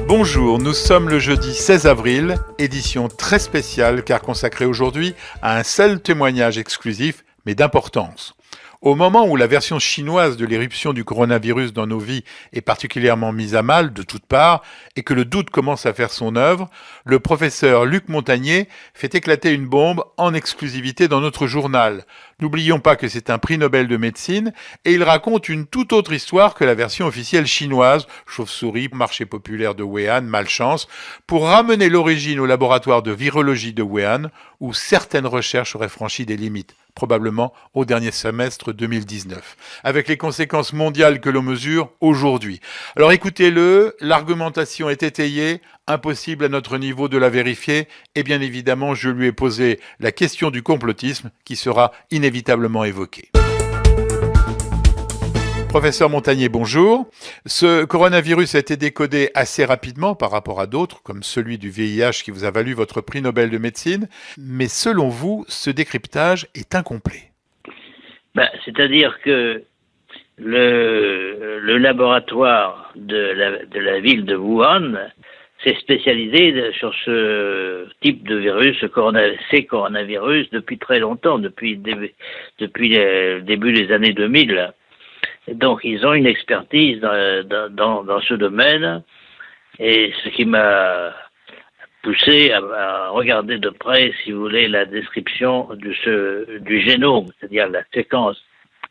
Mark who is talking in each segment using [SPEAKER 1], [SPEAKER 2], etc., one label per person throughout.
[SPEAKER 1] Bonjour, nous sommes le jeudi 16 avril, édition très spéciale car consacrée aujourd'hui à un seul témoignage exclusif mais d'importance. Au moment où la version chinoise de l'éruption du coronavirus dans nos vies est particulièrement mise à mal de toutes parts et que le doute commence à faire son œuvre, le professeur Luc Montagnier fait éclater une bombe en exclusivité dans notre journal. N'oublions pas que c'est un prix Nobel de médecine et il raconte une toute autre histoire que la version officielle chinoise, chauve-souris, marché populaire de Wuhan, malchance, pour ramener l'origine au laboratoire de virologie de Wuhan où certaines recherches auraient franchi des limites, probablement au dernier semestre 2019, avec les conséquences mondiales que l'on mesure aujourd'hui. Alors écoutez-le, l'argumentation est étayée, impossible à notre niveau de la vérifier, et bien évidemment je lui ai posé la question du complotisme qui sera inévitablement évoquée. Professeur Montagnier, bonjour. Ce coronavirus a été décodé assez rapidement par rapport à d'autres, comme celui du VIH qui vous a valu votre prix Nobel de médecine, mais selon vous, ce décryptage est incomplet.
[SPEAKER 2] C'est-à-dire que le laboratoire de la ville de Wuhan s'est spécialisé sur ce type de virus, ces coronavirus, depuis très longtemps, depuis le début des années 2000. Donc, ils ont une expertise dans ce domaine, et ce qui m'a poussé à regarder de près, si vous voulez, la description du génome, c'est-à-dire la séquence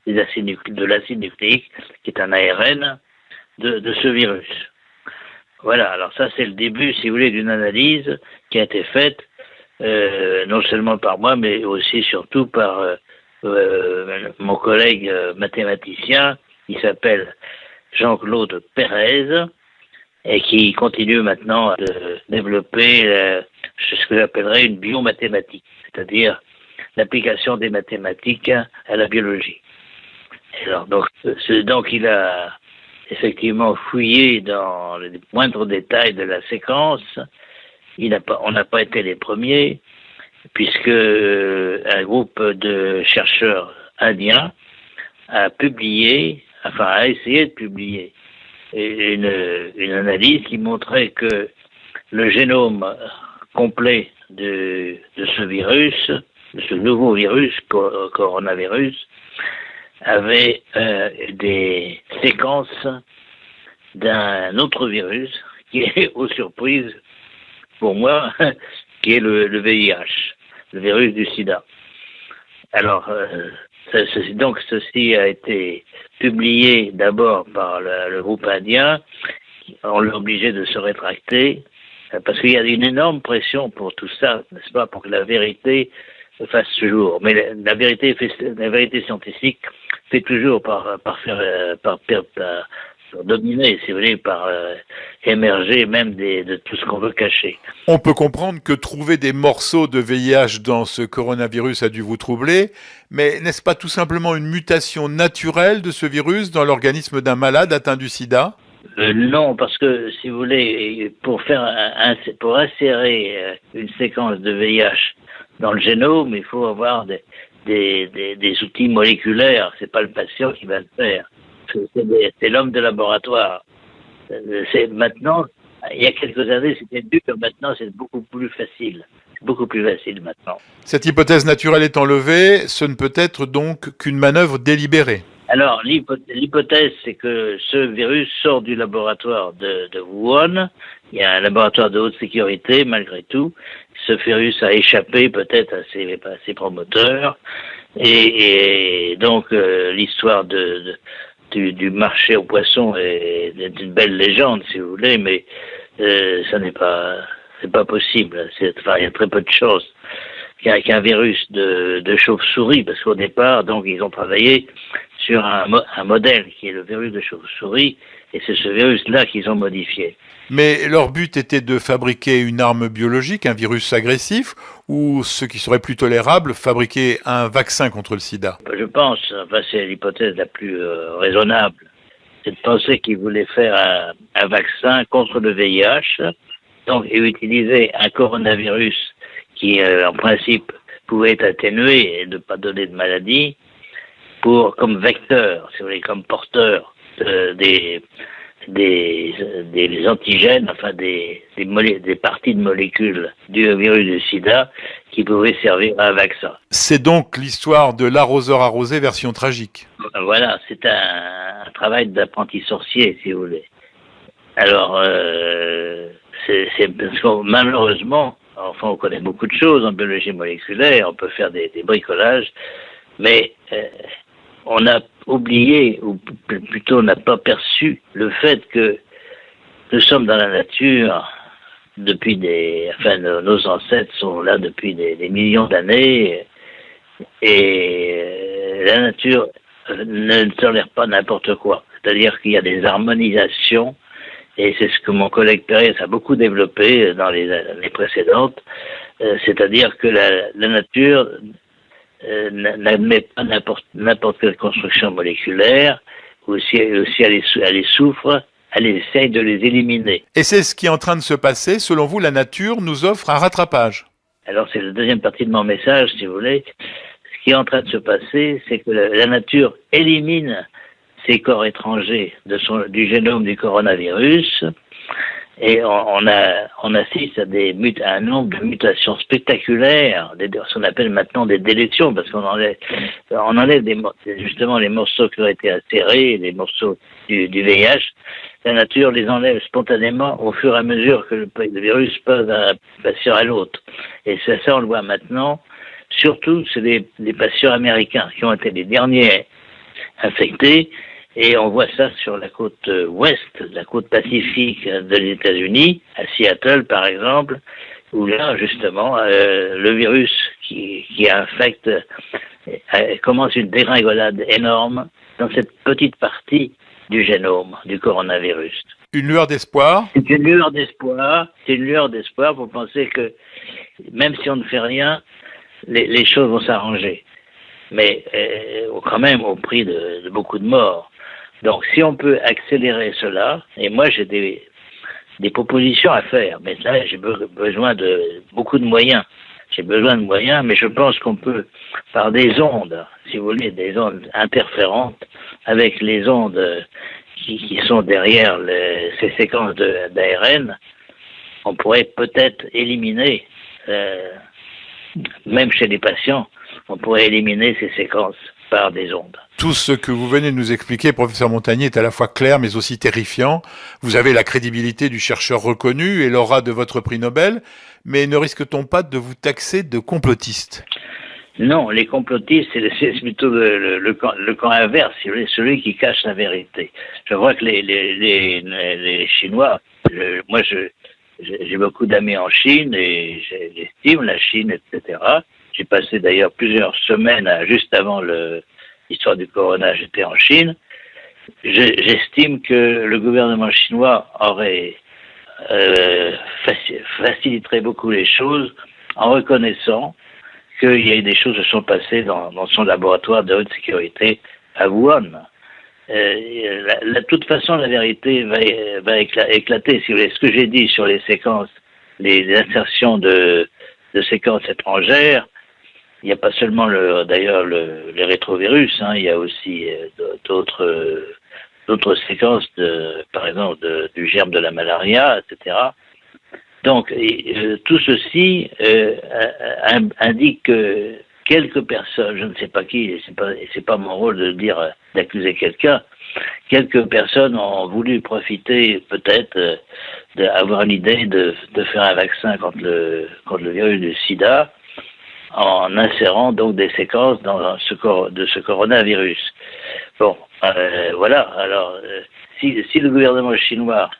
[SPEAKER 2] de l'acide nucléique, qui est un ARN, de ce virus. Voilà, alors ça c'est le début, si vous voulez, d'une analyse qui a été faite, non seulement par moi, mais aussi surtout par mon collègue mathématicien, qui s'appelle Jean-Claude Pérez, et qui continue maintenant à développer ce que j'appellerais une biomathématique, c'est-à-dire l'application des mathématiques à la biologie. Alors, donc il a effectivement fouillé dans les moindres détails de la séquence. On n'a pas été les premiers, puisque un groupe de chercheurs indiens a essayé de publier une analyse qui montrait que le génome complet de ce virus, de ce nouveau virus, coronavirus, avait des séquences d'un autre virus qui est, aux surprises pour moi, qui est le VIH, le virus du sida. Alors, ceci a été publié d'abord par le groupe indien. On l'a obligé de se rétracter parce qu'il y a une énorme pression pour tout ça, n'est-ce pas, pour que la vérité fasse jour. Mais la vérité scientifique fait toujours par dominer, si vous voulez, par émerger même de tout ce qu'on veut cacher.
[SPEAKER 1] On peut comprendre que trouver des morceaux de VIH dans ce coronavirus a dû vous troubler, mais n'est-ce pas tout simplement une mutation naturelle de ce virus dans l'organisme d'un malade atteint du sida ?
[SPEAKER 2] Non, parce que, si vous voulez, pour insérer une séquence de VIH dans le génome, il faut avoir des outils moléculaires. C'est pas le patient qui va le faire. C'est l'homme de laboratoire. Maintenant, il y a quelques années, c'était dur, maintenant, c'est beaucoup plus facile. C'est beaucoup plus facile maintenant.
[SPEAKER 1] Cette hypothèse naturelle étant levée, ce ne peut être donc qu'une manœuvre délibérée.
[SPEAKER 2] Alors, l'hypothèse, c'est que ce virus sort du laboratoire de Wuhan. Il y a un laboratoire de haute sécurité, malgré tout. Ce virus a échappé peut-être à ses promoteurs. Et donc, l'histoire du marché aux poissons est une belle légende, si vous voulez, mais c'est pas possible. Il y a très peu de choses qu'un virus de chauve-souris, parce qu'au départ, donc, ils ont travaillé sur un modèle qui est le virus de chauve-souris, et c'est ce virus-là qu'ils ont modifié.
[SPEAKER 1] Mais leur but était de fabriquer une arme biologique, un virus agressif, ou ce qui serait plus tolérable, fabriquer un vaccin contre le sida ?
[SPEAKER 2] Je pense, c'est l'hypothèse la plus raisonnable, c'est de penser qu'ils voulaient faire un vaccin contre le VIH, donc, et utiliser un coronavirus qui, en principe, pouvait être atténué et ne pas donner de maladie, comme vecteur, si vous voulez, comme porteur des des antigènes, enfin des parties de molécules du virus du sida qui pouvaient servir à un vaccin.
[SPEAKER 1] C'est donc l'histoire de l'arroseur arrosé version tragique.
[SPEAKER 2] Voilà, c'est un travail d'apprenti sorcier, si vous voulez. Alors, c'est parce que malheureusement, enfin, on connaît beaucoup de choses en biologie moléculaire, on peut faire des bricolages, mais on a oublié, ou plutôt on n'a pas perçu le fait que nous sommes dans la nature depuis nos ancêtres sont là depuis des millions d'années, et la nature ne tolère pas n'importe quoi. C'est-à-dire qu'il y a des harmonisations, et c'est ce que mon collègue Pérez a beaucoup développé dans les années précédentes, c'est-à-dire que la nature n'admet pas n'importe quelle construction moléculaire, ou si elle les souffre, elle essaye de les éliminer.
[SPEAKER 1] Et c'est ce qui est en train de se passer. Selon vous, la nature nous offre un rattrapage.
[SPEAKER 2] Alors c'est la deuxième partie de mon message, si vous voulez. Ce qui est en train de se passer, c'est que la nature élimine ces corps étrangers du génome du coronavirus, et on assiste à un nombre de mutations spectaculaires, ce qu'on appelle maintenant des délétions, parce qu'on enlève justement les morceaux qui ont été insérés, les morceaux du VIH. La nature les enlève spontanément au fur et à mesure que le virus passe d'un patient à l'autre. Et ça, on le voit maintenant. Surtout, c'est les patients américains qui ont été les derniers infectés. Et on voit ça sur la côte ouest, la côte pacifique des États-Unis, à Seattle par exemple, où là justement le virus qui infecte commence une dégringolade énorme dans cette petite partie du génome du coronavirus.
[SPEAKER 1] Une lueur d'espoir.
[SPEAKER 2] C'est une lueur d'espoir. C'est une lueur d'espoir pour penser que même si on ne fait rien, les choses vont s'arranger. Mais quand même au prix de beaucoup de morts. Donc, si on peut accélérer cela, et moi j'ai des propositions à faire, mais là j'ai besoin de beaucoup de moyens. J'ai besoin de moyens, mais je pense qu'on peut, par des ondes, si vous voulez, des ondes interférentes, avec les ondes qui sont derrière ces séquences d'ARN, on pourrait peut-être éliminer, même chez les patients, on pourrait éliminer ces séquences par des ondes.
[SPEAKER 1] Tout ce que vous venez de nous expliquer, professeur Montagnier, est à la fois clair mais aussi terrifiant. Vous avez la crédibilité du chercheur reconnu et l'aura de votre prix Nobel, mais ne risque-t-on pas de vous taxer de complotiste ?
[SPEAKER 2] Non, les complotistes, c'est plutôt le camp inverse, celui qui cache la vérité. Je vois que les Chinois, j'ai beaucoup d'amis en Chine et j'estime la Chine, etc. J'ai passé d'ailleurs plusieurs semaines, juste avant l'histoire du corona, j'étais en Chine. J'estime que le gouvernement chinois faciliterait beaucoup les choses en reconnaissant qu'il y a eu des choses qui se sont passées dans son laboratoire de haute sécurité à Wuhan. De toute façon, la vérité va éclater. Si vous voulez, ce que j'ai dit sur les séquences, les insertions de séquences étrangères, il n'y a pas seulement les rétrovirus, hein, il y a aussi d'autres séquences, par exemple du germe de la malaria, etc. Donc, tout ceci indique que quelques personnes, je ne sais pas qui, c'est pas mon rôle de d'accuser quelqu'un, quelques personnes ont voulu profiter peut-être d'avoir une idée de faire un vaccin contre le virus du sida, en insérant donc des séquences de ce coronavirus. Bon, voilà. Alors, si le gouvernement chinois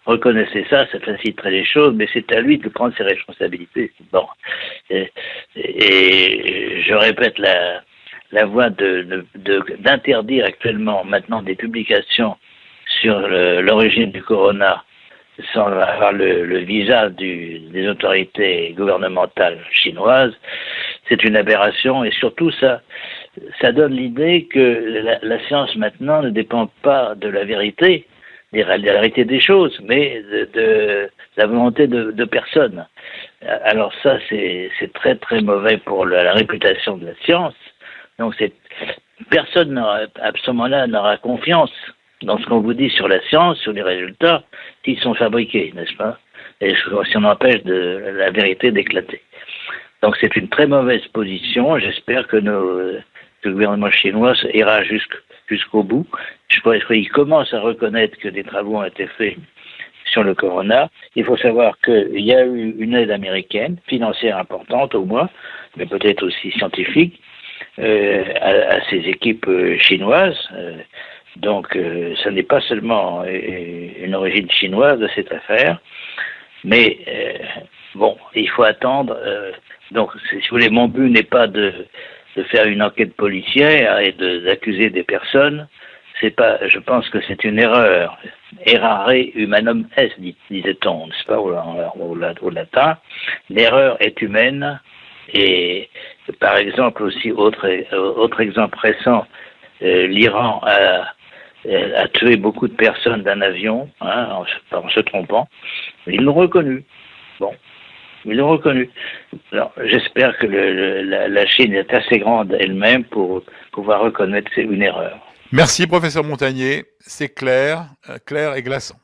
[SPEAKER 2] reconnaissait ça faciliterait les choses, mais c'est à lui de prendre ses responsabilités. Bon, et je répète la voie d'interdire actuellement maintenant des publications sur l'origine du corona sans avoir le visa des autorités gouvernementales chinoises, c'est une aberration, et surtout ça donne l'idée que la science maintenant ne dépend pas de la vérité, de la réalité des choses, mais de la volonté de personnes. Alors ça, c'est très très mauvais pour la réputation de la science. Donc personne à ce moment-là n'aura confiance dans ce qu'on vous dit sur la science, sur les résultats, qui sont fabriqués, n'est-ce pas? Et si on empêche la vérité d'éclater. Donc c'est une très mauvaise position. J'espère que le gouvernement chinois ira jusqu'au bout. Je crois qu'il commence à reconnaître que des travaux ont été faits sur le corona. Il faut savoir qu'il y a eu une aide américaine, financière importante au moins, mais peut-être aussi scientifique, à ces équipes chinoises. Donc, ce n'est pas seulement une origine chinoise de cette affaire, mais bon, il faut attendre. Donc, si vous voulez, mon but n'est pas de faire une enquête policière et d'accuser des personnes. C'est pas. Je pense que c'est une erreur. Errare humanum est, disait-on, n'est-ce pas, au latin. L'erreur est humaine. Et par exemple aussi, autre exemple récent, l'Iran a tué beaucoup de personnes d'un avion, hein, en se trompant. Ils l'ont reconnu. Bon, ils l'ont reconnu. Alors, j'espère que la Chine est assez grande elle-même pour pouvoir reconnaître une erreur.
[SPEAKER 1] Merci, professeur Montagnier. C'est clair et glaçant.